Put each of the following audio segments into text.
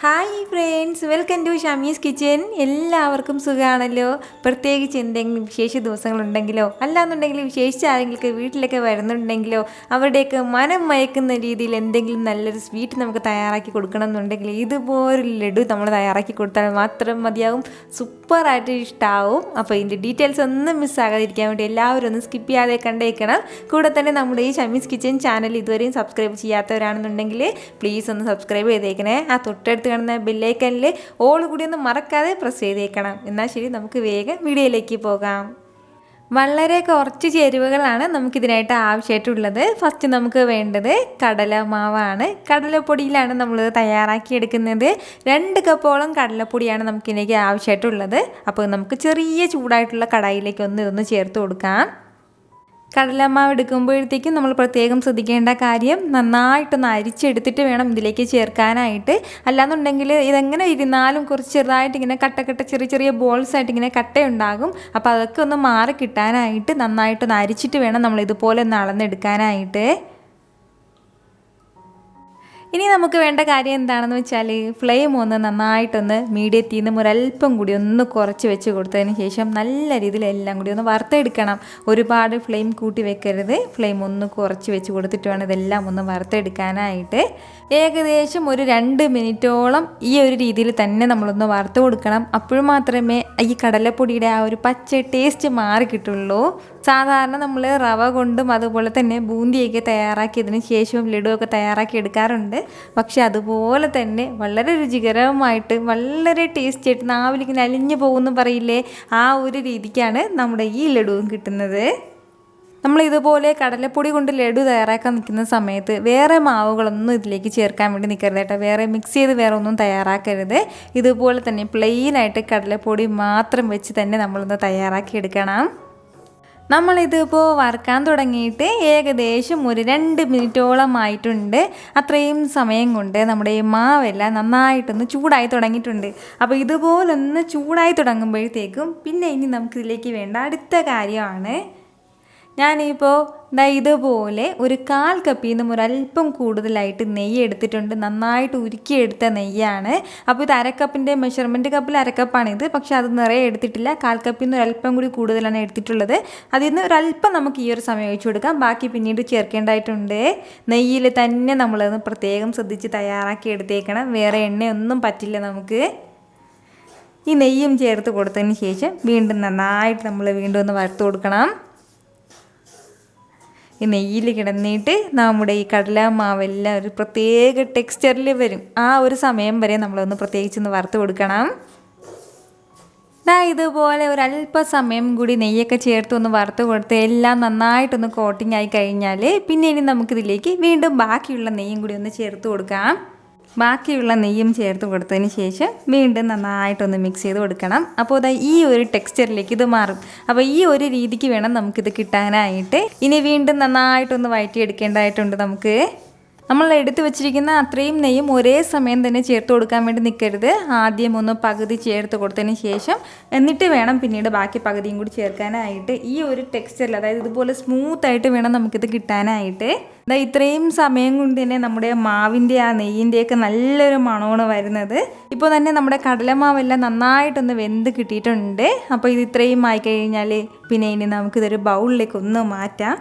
Hi friends, welcome to Shami's kitchen. എല്ലാവർക്കും സുഖമാണല്ലോ. പ്രത്യേകിച്ച് എന്തെങ്കിലും വിശേഷ ദിവസങ്ങളുണ്ടെങ്കിലോ അല്ലാന്നുണ്ടെങ്കിൽ വിശേഷിച്ച് ആരെങ്കിലും വീട്ടിലൊക്കെ വരുന്നുണ്ടെങ്കിലോ അവരുടെയൊക്കെ മനം മയക്കുന്ന രീതിയിൽ എന്തെങ്കിലും നല്ലൊരു സ്വീറ്റ് നമുക്ക് തയ്യാറാക്കി കൊടുക്കണം എന്നുണ്ടെങ്കിൽ ഇതുപോലൊരു ലഡു നമ്മൾ തയ്യാറാക്കി കൊടുത്താൽ മാത്രം മതിയാവും. സൂപ്പറായിട്ട് ഇഷ്ടമാവും. അപ്പോൾ ഇതിൻ്റെ ഡീറ്റെയിൽസ് ഒന്നും മിസ്സാകാതിരിക്കാൻ വേണ്ടി എല്ലാവരും ഒന്ന് സ്കിപ്പ് ചെയ്യാതെ കണ്ടേക്കണം. കൂടെ തന്നെ നമ്മുടെ ഈ ഷമീസ് കിച്ചൻ ചാനൽ ഇതുവരെയും സബ്സ്ക്രൈബ് ചെയ്യാത്തവരാണെന്നുണ്ടെങ്കിൽ പ്ലീസ് ഒന്ന് സബ്സ്ക്രൈബ് ചെയ്തേക്കണേ. ആ തൊട്ടടുത്ത് കാണുന്ന ബെല്ലൈക്കനിൽ ഓൾ കൂടി ഒന്ന് മറക്കാതെ പ്രസ് ചെയ്തേക്കണം. എന്നാൽ ശരി, നമുക്ക് വേഗം വീഡിയോയിലേക്ക് പോകാം. വളരെ കുറച്ച് ചേരുവകളാണ് നമുക്കിതിനായിട്ട് ആവശ്യമായിട്ടുള്ളത്. ഫസ്റ്റ് നമുക്ക് വേണ്ടത് കടലമാവാണ്. കടലപ്പൊടിയിലാണ് നമ്മളിത് തയ്യാറാക്കിയെടുക്കുന്നത്. 2 കപ്പോളം കടലപ്പൊടിയാണ് നമുക്കിതിലേക്ക് ആവശ്യമായിട്ടുള്ളത്. അപ്പോൾ നമുക്ക് ചെറിയ ചൂടായിട്ടുള്ള കടായിലേക്ക് ഇതൊന്ന് ചേർത്ത് കൊടുക്കാം. കടലമാവ് എടുക്കുമ്പോഴത്തേക്കും നമ്മൾ പ്രത്യേകം ശ്രദ്ധിക്കേണ്ട കാര്യം നന്നായിട്ടൊന്ന് അരിച്ചെടുത്തിട്ട് വേണം ഇതിലേക്ക് ചേർക്കാനായിട്ട്. അല്ലാന്നുണ്ടെങ്കിൽ ഇതെങ്ങനെ ഇരുന്നാലും കുറച്ച് ചെറുതായിട്ട് ഇങ്ങനെ ചെറിയ ചെറിയ ബോൾസ് ആയിട്ട് ഇങ്ങനെ കട്ടയുണ്ടാകും. അപ്പോൾ അതൊക്കെ ഒന്ന് മാറി കിട്ടാനായിട്ട് നന്നായിട്ടൊന്ന് അരിച്ചിട്ട് വേണം നമ്മൾ ഇതുപോലെ ഒന്ന് അളന്നെടുക്കാനായിട്ട്. ഇനി നമുക്ക് വേണ്ട കാര്യം എന്താണെന്ന് വെച്ചാൽ ഫ്ലെയിം ഒന്ന് നന്നായിട്ടൊന്ന് മീഡിയത്തിൽ നിന്നും ഒരല്പം കൂടി ഒന്ന് കുറച്ച് വെച്ച് കൊടുത്തതിന് ശേഷം നല്ല രീതിയിൽ എല്ലാം കൂടി ഒന്ന് വറുത്തെടുക്കണം. ഒരുപാട് ഫ്ലെയിം കൂട്ടി വെക്കരുത്. ഫ്ലെയിം ഒന്ന് കുറച്ച് വെച്ച് കൊടുത്തിട്ട് വേണം ഇതെല്ലാം ഒന്ന് വറുത്തെടുക്കാനായിട്ട്. ഏകദേശം ഒരു 2 മിനിറ്റോളം ഈ ഒരു രീതിയിൽ തന്നെ നമ്മളൊന്ന് വറുത്ത് കൊടുക്കണം. അപ്പോഴും മാത്രമേ ഈ കടലപ്പൊടിയുടെ ആ ഒരു പച്ച ടേസ്റ്റ് മാറി കിട്ടുള്ളൂ. സാധാരണ നമ്മൾ റവ കൊണ്ടും അതുപോലെ തന്നെ ബൂന്തിയൊക്കെ തയ്യാറാക്കിയതിന് ശേഷവും ലഡുവൊക്കെ തയ്യാറാക്കി എടുക്കാറുണ്ട്. പക്ഷെ അതുപോലെ തന്നെ വളരെ രുചികരമായിട്ട് വളരെ ടേസ്റ്റി ആയിട്ട് നാവിലേക്ക് അലിഞ്ഞു പോകുമെന്ന് പറയില്ലേ, ആ ഒരു രീതിക്കാണ് നമ്മുടെ ഈ ലഡുവും കിട്ടുന്നത്. നമ്മൾ ഇതുപോലെ കടലപ്പൊടി കൊണ്ട് ലഡു തയ്യാറാക്കാൻ നിൽക്കുന്ന സമയത്ത് വേറെ മാവുകളൊന്നും ഇതിലേക്ക് ചേർക്കാൻ വേണ്ടി നിൽക്കരുത് കേട്ടോ. വേറെ മിക്സ് ചെയ്ത് വേറെ ഒന്നും തയ്യാറാക്കരുത്. ഇതുപോലെ തന്നെ പ്ലെയിനായിട്ട് കടലപ്പൊടി മാത്രം വെച്ച് തന്നെ നമ്മളൊന്ന് തയ്യാറാക്കി എടുക്കണം. നമ്മളിതിപ്പോൾ വറുക്കാൻ തുടങ്ങിയിട്ട് ഏകദേശം ഒരു 2 മിനിറ്റോളം ആയിട്ടുണ്ട്. അത്രയും സമയം കൊണ്ട് നമ്മുടെ ഈ മാവെല്ലാം നന്നായിട്ടൊന്ന് ചൂടായി തുടങ്ങിയിട്ടുണ്ട്. അപ്പോൾ ഇതുപോലൊന്ന് ചൂടായി തുടങ്ങുമ്പോഴത്തേക്കും പിന്നെ ഇനി നമുക്കിതിലേക്ക് വേണ്ട അടുത്ത കാര്യമാണ്, ഞാനിപ്പോൾ ഇതുപോലെ ഒരു 1/4 കപ്പിൽ നിന്നും ഒരല്പം കൂടുതലായിട്ട് നെയ്യ് എടുത്തിട്ടുണ്ട്. നന്നായിട്ട് ഉരുക്കിയെടുത്ത നെയ്യാണ്. അപ്പോൾ ഇത് 1/2 കപ്പിൻ്റെ മെഷർമെൻറ്റ് കപ്പിൽ 1/2 കപ്പാണിത്. പക്ഷേ അത് നിറയെ എടുത്തിട്ടില്ല. 1/4 കപ്പിൽ നിന്ന് ഒരല്പം കൂടി കൂടുതലാണ് എടുത്തിട്ടുള്ളത്. അതിൽ നിന്ന് ഒരല്പം നമുക്ക് ഈ ഒരു സമയം ഒഴിച്ചു കൊടുക്കാം. ബാക്കി പിന്നീട് ചേർക്കേണ്ടതായിട്ടുണ്ട്. നെയ്യിൽ തന്നെ നമ്മളത് പ്രത്യേകം ശ്രദ്ധിച്ച് തയ്യാറാക്കി എടുത്തേക്കണം. വേറെ എണ്ണയൊന്നും പറ്റില്ല നമുക്ക്. ഈ നെയ്യും ചേർത്ത് കൊടുത്തതിന് ശേഷം വീണ്ടും നന്നായിട്ട് നമ്മൾ വീണ്ടും ഒന്ന് വറുത്ത് കൊടുക്കണം. ഈ നെയ്യിൽ കിടന്നിട്ട് നമ്മുടെ ഈ കടലമാവെല്ലാം ഒരു പ്രത്യേക ടെക്സ്ചറിൽ വരും. ആ ഒരു സമയം വരെ നമ്മളൊന്ന് പ്രത്യേകിച്ചൊന്ന് വറുത്ത് കൊടുക്കണം. ഇതുപോലെ ഒരല്പസമയം കൂടി നെയ്യൊക്കെ ചേർത്ത് ഒന്ന് വറുത്ത് കൊടുത്ത് എല്ലാം നന്നായിട്ടൊന്ന് കോട്ടിങ് ആയി കഴിഞ്ഞാൽ പിന്നെ ഇനി നമുക്കിതിലേക്ക് വീണ്ടും ബാക്കിയുള്ള നെയ്യും കൂടി ഒന്ന് ചേർത്ത് കൊടുക്കാം. ബാക്കിയുള്ള നെയ്യും ചേർത്ത് കൊടുത്തതിന് ശേഷം വീണ്ടും നന്നായിട്ടൊന്ന് മിക്സ് ചെയ്ത് കൊടുക്കണം. അപ്പോൾ ഈ ഒരു ടെക്സ്ചറിലേക്ക് ഇത് മാറും. അപ്പോൾ ഈ ഒരു രീതിക്ക് വേണം നമുക്കിത് കിട്ടാനായിട്ട്. ഇനി വീണ്ടും നന്നായിട്ടൊന്ന് വഴറ്റിയെടുക്കേണ്ടതായിട്ടുണ്ട് നമുക്ക്. നമ്മൾ എടുത്തു വെച്ചിരിക്കുന്ന അത്രയും നെയ്യും ഒരേ സമയം തന്നെ ചേർത്ത് കൊടുക്കാൻ വേണ്ടി നിൽക്കരുത്. ആദ്യം ഒന്ന് പകുതി ചേർത്ത് കൊടുത്തതിന് ശേഷം എന്നിട്ട് വേണം പിന്നീട് ബാക്കി പകുതിയും കൂടി ചേർക്കാനായിട്ട്. ഈ ഒരു ടെക്സ്ചറിൽ, അതായത് ഇതുപോലെ സ്മൂത്തായിട്ട് വേണം നമുക്കിത് കിട്ടാനായിട്ട്. ഇത്രയും സമയം കൊണ്ട് തന്നെ നമ്മുടെ മാവിൻ്റെ ആ നെയ്യിൻ്റെയൊക്കെ നല്ലൊരു മണമാണ് വരുന്നത്. ഇപ്പോൾ തന്നെ നമ്മുടെ കടലമാവെല്ലാം നന്നായിട്ടൊന്ന് വെന്ത് കിട്ടിയിട്ടുണ്ട്. അപ്പോൾ ഇത് ഇത്രയും ആയിക്കഴിഞ്ഞാൽ പിന്നെ ഇനി നമുക്കിതൊരു ബൗളിലേക്ക് ഒന്ന് മാറ്റാം.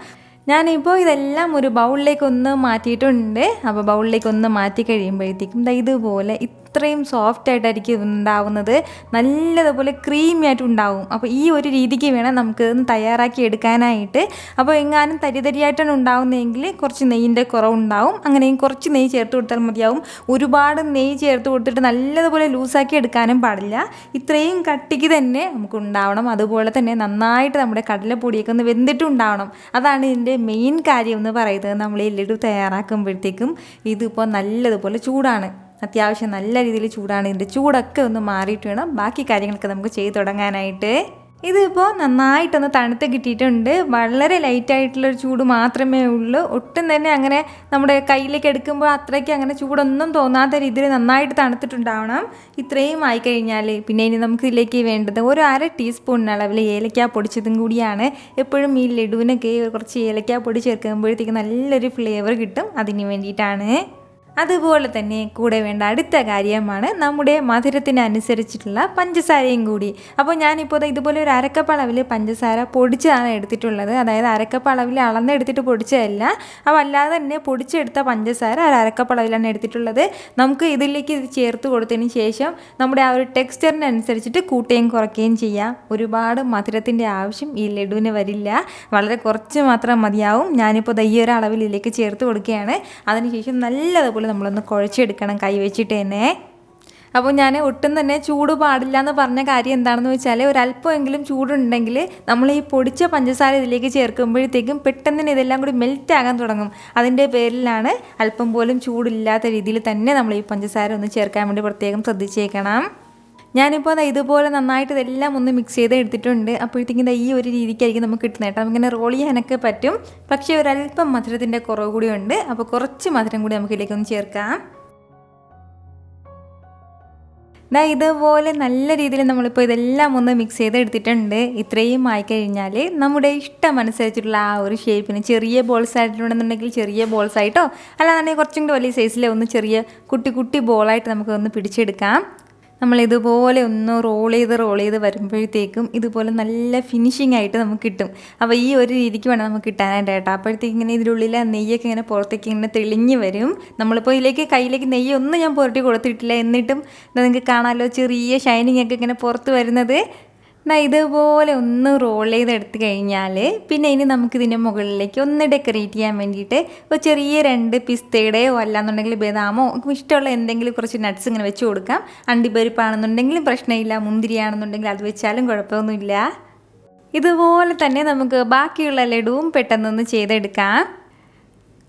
ഞാനിപ്പോൾ ഇതെല്ലാം ഒരു ബൗളിലേക്ക് ഒന്ന് മാറ്റിയിട്ടുണ്ട്. അപ്പോൾ ബൗളിലേക്ക് ഒന്ന് മാറ്റി കഴിയുമ്പോഴത്തേക്കും ഇതുപോലെ ഇത്രയും സോഫ്റ്റായിട്ടായിരിക്കും ഉണ്ടാവുന്നത്. നല്ലതുപോലെ ക്രീമി ആയിട്ട് ഉണ്ടാവും. അപ്പോൾ ഈ ഒരു രീതിക്ക് വേണം നമുക്ക് തയ്യാറാക്കി എടുക്കാനായിട്ട്. അപ്പോൾ എങ്ങാനും തരിതരിയായിട്ടാണ് ഉണ്ടാവുന്നതെങ്കിൽ കുറച്ച് നെയ്യിൻ്റെ കുറവുണ്ടാവും. അങ്ങനെയും കുറച്ച് നെയ്യ് ചേർത്ത് കൊടുത്താൽ മതിയാവും. ഒരുപാട് നെയ്യ് ചേർത്ത് കൊടുത്തിട്ട് നല്ലതുപോലെ ലൂസാക്കി എടുക്കാനും പാടില്ല. ഇത്രയും കട്ടിക്ക് തന്നെ നമുക്ക് ഉണ്ടാവണം. അതുപോലെ തന്നെ നന്നായിട്ട് നമ്മുടെ കടലപ്പൊടിയൊക്കെ ഒന്ന് വെന്തിട്ടുണ്ടാവണം. അതാണ് ഇതിൻ്റെ മെയിൻ കാര്യം എന്ന് പറയുന്നത്. നമ്മൾ ഈ ലഡു തയ്യാറാക്കുമ്പോഴത്തേക്കും ഇതിപ്പോൾ നല്ലതുപോലെ ചൂടാണ്. അത്യാവശ്യം നല്ല രീതിയിൽ ചൂടാണ്. ഇതിൻ്റെ ചൂടൊക്കെ ഒന്ന് മാറിയിട്ട് വേണം ബാക്കി കാര്യങ്ങളൊക്കെ നമുക്ക് ചെയ്ത് തുടങ്ങാനായിട്ട്. ഇതിപ്പോൾ നന്നായിട്ടൊന്ന് തണുത്ത് കിട്ടിയിട്ടുണ്ട്. വളരെ ലൈറ്റായിട്ടുള്ളൊരു ചൂട് മാത്രമേ ഉള്ളൂ. ഒട്ടും തന്നെ അങ്ങനെ നമ്മുടെ കയ്യിലേക്ക് എടുക്കുമ്പോൾ അത്രയ്ക്ക് അങ്ങനെ ചൂടൊന്നും തോന്നാത്ത രീതിയിൽ നന്നായിട്ട് തണുത്തിട്ടുണ്ടാവണം. ഇത്രയും ആയിക്കഴിഞ്ഞാൽ പിന്നെ ഇനി നമുക്ക് ഇതിലേക്ക് വേണ്ടത് ഒരു 1/2 ടീസ്പൂൺ അളവിൽ ഏലക്ക പൊടിച്ചതും കൂടിയാണ്. എപ്പോഴും ഈ ലഡുവിനൊക്കെ കുറച്ച് ഏലക്ക പൊടി ചേർക്കുമ്പോഴത്തേക്ക് നല്ലൊരു ഫ്ലേവർ കിട്ടും. അതിന് വേണ്ടിയിട്ടാണ്. അതുപോലെ തന്നെ കൂടെ വേണ്ട അടുത്ത കാര്യമാണ് നമ്മുടെ മധുരത്തിനനുസരിച്ചിട്ടുള്ള പഞ്ചസാരയും കൂടി. അപ്പോൾ ഞാനിപ്പോൾ ഇതുപോലെ ഒരു അരക്കപ്പ് അളവിൽ പഞ്ചസാര പൊടിച്ചതാണ് എടുത്തിട്ടുള്ളത്. അതായത് അരക്കപ്പ് അളവിൽ അളന്നെടുത്തിട്ട് പൊടിച്ചതല്ല, അപ്പോൾ അല്ലാതെ തന്നെ പൊടിച്ചെടുത്ത പഞ്ചസാര ഒരു അരക്കപ്പ് അളവിലാണ് എടുത്തിട്ടുള്ളത്. നമുക്ക് ഇതിലേക്ക് ഇത് ചേർത്ത് കൊടുത്തതിന് ശേഷം നമ്മുടെ ആ ഒരു ടെക്സ്ചറിനനുസരിച്ചിട്ട് കൂട്ടുകയും കുറയ്ക്കുകയും ചെയ്യാം. ഒരുപാട് മധുരത്തിൻ്റെ ആവശ്യം ഈ ലഡുവിന് വരില്ല, വളരെ കുറച്ച് മാത്രം മതിയാവും. ഞാനിപ്പോൾ ഈ ഒരു അളവിൽ ഇതിലേക്ക് ചേർത്ത് കൊടുക്കുകയാണ്. അതിനുശേഷം നല്ലതുപോലെ നമ്മളൊന്ന് കുഴച്ചെടുക്കണം കൈ വെച്ചിട്ട് തന്നെ. അപ്പോൾ ഞാൻ ഒട്ടും തന്നെ ചൂട് പാടില്ല എന്ന് പറഞ്ഞ കാര്യം എന്താണെന്ന് വെച്ചാൽ ഒരല്പമെങ്കിലും ചൂടുണ്ടെങ്കിൽ നമ്മൾ ഈ പൊടിച്ച പഞ്ചസാര ഇതിലേക്ക് ചേർക്കുമ്പോഴത്തേക്കും പെട്ടെന്ന് തന്നെ ഇതെല്ലാം കൂടി മെൽറ്റ് ആകാൻ തുടങ്ങും. അതിൻ്റെ പേരിലാണ് അല്പം പോലും ചൂടില്ലാത്ത രീതിയിൽ തന്നെ നമ്മൾ ഈ പഞ്ചസാര ഒന്ന് ചേർക്കാൻ വേണ്ടി പ്രത്യേകം ശ്രദ്ധിച്ചേക്കണം. ഞാനിപ്പോൾ ഇതുപോലെ നന്നായിട്ട് ഇതെല്ലാം ഒന്ന് മിക്സ് ചെയ്ത് എടുത്തിട്ടുണ്ട്. അപ്പോഴത്തേക്കും ഈ ഒരു രീതിക്കായിരിക്കും നമുക്ക് കിട്ടുന്നത് കേട്ടോ. നമുക്കിങ്ങനെ റോൾ ചെയ്യാനൊക്കെ പറ്റും, പക്ഷേ ഒരല്പം മധുരത്തിൻ്റെ കുറവ് കൂടി ഉണ്ട്. അപ്പോൾ കുറച്ച് മധുരം കൂടി നമുക്ക് ഇതിലേക്കൊന്ന് ചേർക്കാം. ഇതുപോലെ നല്ല രീതിയിൽ നമ്മളിപ്പോൾ ഇതെല്ലാം ഒന്ന് മിക്സ് ചെയ്ത് എടുത്തിട്ടുണ്ട്. ഇത്രയും ആയിക്കഴിഞ്ഞാൽ നമ്മുടെ ഇഷ്ടമനുസരിച്ചിട്ടുള്ള ആ ഒരു ഷേപ്പിന് ചെറിയ ബോൾസ് ആയിട്ടുണ്ടെന്നുണ്ടെങ്കിൽ ചെറിയ ബോൾസ് ആയിട്ടോ, അല്ലാന്നുണ്ടെങ്കിൽ കുറച്ചും കൂടി വലിയ സൈസിലെ ഒന്ന് ചെറിയ കുട്ടി കുട്ടി ബോളായിട്ട് നമുക്കൊന്ന് പിടിച്ചെടുക്കാം. നമ്മളിതുപോലെ ഒന്ന് റോൾ ചെയ്ത് വരുമ്പോഴത്തേക്കും ഇതുപോലെ നല്ല ഫിനിഷിംഗ് ആയിട്ട് നമുക്ക് കിട്ടും. അപ്പോൾ ഈ ഒരു രീതിക്ക് വേണം നമുക്ക് കിട്ടാനായിട്ട് കേട്ടോ. അപ്പോഴത്തേക്ക് ഇങ്ങനെ ഇതിനുള്ളിൽ നെയ്യൊക്കെ ഇങ്ങനെ പുറത്തേക്ക് ഇങ്ങനെ തെളിഞ്ഞ് വരും. നമ്മളിപ്പോൾ ഇതിലേക്ക് കയ്യിലേക്ക് നെയ്യൊന്നും ഞാൻ പുരട്ടി കൊടുത്തിട്ടില്ല, എന്നിട്ടും നിങ്ങൾക്ക് കാണാമല്ലോ ചെറിയ ഷൈനിങ് ഒക്കെ ഇങ്ങനെ പുറത്ത് വരുന്നത്. ഇതുപോലെ ഒന്ന് റോൾ ചെയ്തെടുത്ത് കഴിഞ്ഞാൽ പിന്നെ ഇനി നമുക്കിതിൻ്റെ മുകളിലേക്ക് ഒന്ന് ഡെക്കറേറ്റ് ചെയ്യാൻ വേണ്ടിയിട്ട് ഒരു ചെറിയ 2 പിസ്തയുടെയോ അല്ലാന്നുണ്ടെങ്കിൽ ബദാമോ ഇഷ്ടമുള്ള എന്തെങ്കിലും കുറച്ച് നട്ട്സ് ഇങ്ങനെ വെച്ച് കൊടുക്കാം. അണ്ടിപ്പരിപ്പാണെന്നുണ്ടെങ്കിലും പ്രശ്നമില്ല, മുന്തിരിയാണെന്നുണ്ടെങ്കിൽ അത് വെച്ചാലും കുഴപ്പമൊന്നുമില്ല. ഇതുപോലെ തന്നെ നമുക്ക് ബാക്കിയുള്ള ലഡുവും പെട്ടെന്നൊന്ന് ചെയ്തെടുക്കാം.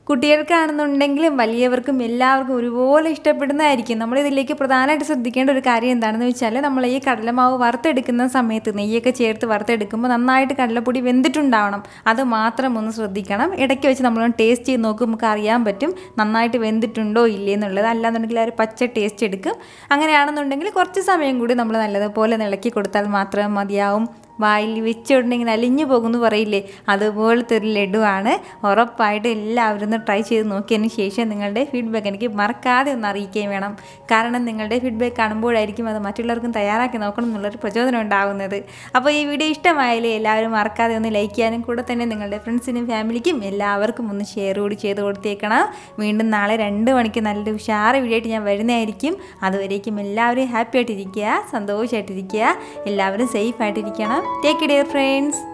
കുട്ടികൾക്കാണെന്നുണ്ടെങ്കിലും വലിയവർക്കും എല്ലാവർക്കും ഒരുപോലെ ഇഷ്ടപ്പെടുന്നതായിരിക്കും. നമ്മളിതിലേക്ക് പ്രധാനമായിട്ട് ശ്രദ്ധിക്കേണ്ട ഒരു കാര്യം എന്താണെന്ന് വെച്ചാൽ നമ്മൾ ഈ കടലമാവ് വറുത്തെടുക്കുന്ന സമയത്ത് നെയ്യൊക്കെ ചേർത്ത് വറുത്തെടുക്കുമ്പോൾ നന്നായിട്ട് കടലപ്പൊടി വെന്തിട്ടുണ്ടാവണം. അത് മാത്രം ഒന്ന് ശ്രദ്ധിക്കണം. ഇടയ്ക്ക് വെച്ച് നമ്മളൊന്ന് ടേസ്റ്റ് ചെയ്ത് നോക്കും, നമുക്ക് അറിയാൻ പറ്റും നന്നായിട്ട് വെന്തിട്ടുണ്ടോ ഇല്ലേ എന്നുള്ളത്. അല്ലാന്നുണ്ടെങ്കിൽ ആ ഒരു പച്ച ടേസ്റ്റ് എടുക്കും. അങ്ങനെയാണെന്നുണ്ടെങ്കിൽ കുറച്ച് സമയം കൂടി നമ്മൾ നല്ലതുപോലെ ഇളക്കി കൊടുത്താൽ മാത്രം മതിയാവും. വായിൽ വെച്ചുകൊണ്ടെങ്കിൽ അലിഞ്ഞു പോകുമെന്ന് പറയില്ലേ, അതുപോലത്തെ ഒരു ലഡുവാണ്. ഉറപ്പായിട്ട് എല്ലാവരും ഒന്ന് ട്രൈ ചെയ്ത് നോക്കിയതിന് ശേഷം നിങ്ങളുടെ ഫീഡ്ബാക്ക് എനിക്ക് മറക്കാതെ ഒന്ന് അറിയിക്കുകയും വേണം. കാരണം നിങ്ങളുടെ ഫീഡ്ബാക്ക് കാണുമ്പോഴായിരിക്കും അത് മറ്റുള്ളവർക്കും തയ്യാറാക്കി നോക്കണം എന്നുള്ളൊരു പ്രചോദനം ഉണ്ടാകുന്നത്. അപ്പോൾ ഈ വീഡിയോ ഇഷ്ടമായാലേ എല്ലാവരും മറക്കാതെ ഒന്ന് ലൈക്ക് ചെയ്യാനും കൂടെ തന്നെ നിങ്ങളുടെ ഫ്രണ്ട്സിനും ഫാമിലിക്കും എല്ലാവർക്കും ഒന്ന് ഷെയർ കൂടി ചെയ്ത് കൊടുത്തേക്കണം. വീണ്ടും നാളെ 2 മണിക്ക് നല്ലൊരു ഉഷാറ് വീഡിയോ ആയിട്ട് ഞാൻ വരുന്നതായിരിക്കും. അതുവരേക്കും എല്ലാവരും ഹാപ്പി ആയിട്ടിരിക്കുക, സന്തോഷമായിട്ടിരിക്കുക, എല്ലാവരും safe ആയിട്ടിരിക്കണം. Take care, dear friends.